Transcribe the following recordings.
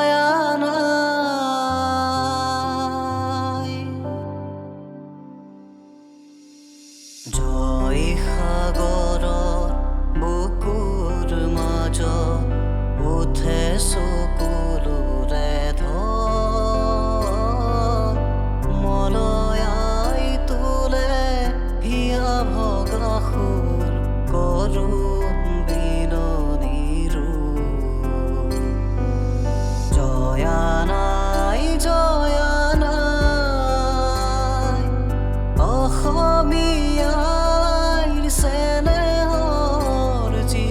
জয়া নাই। জয় সাগৰৰ বুকুৰ মাজত উঠে চকুলোৰে ধৰ, মলয়াই তোলে হিয়া ভগা সুৰ কৰোণ বিননিৰ ৰূপ। জয়া নাই জয়া নাই অসমীয়াৰ চেনেহৰ যি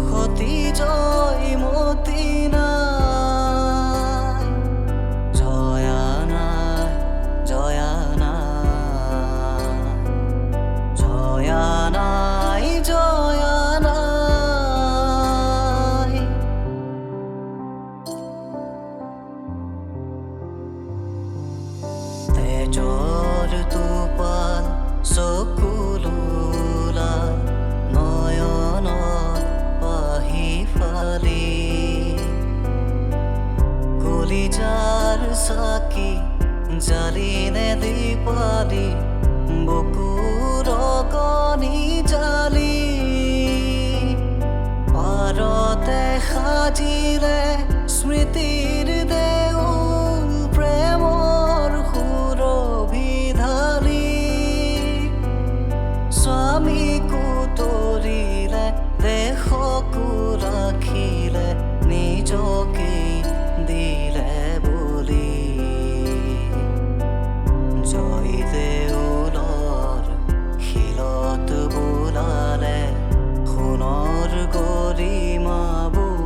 সতী জয়মতী নাই। জয়া নাই জয়া নাই জয়া নাই জয়া নাই। তেজৰ টোপাল চকুলোলা নয়নত পাহি ফালি, কলিজাৰ চাকি জালিনে দীপালি বুকুৰ অগনি জালি। পাৰতে সাজিলে স্মৃতিৰ দেউল প্ৰেমৰ সুৰভিধালি। স্বামীকো তৰিলে দেশকো ৰাখিলে নিজকে দিলে বুলি। জয় দেউলৰ শিলত বোলালে সোণৰ গৰিমাবোৰ।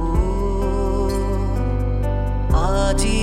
আজি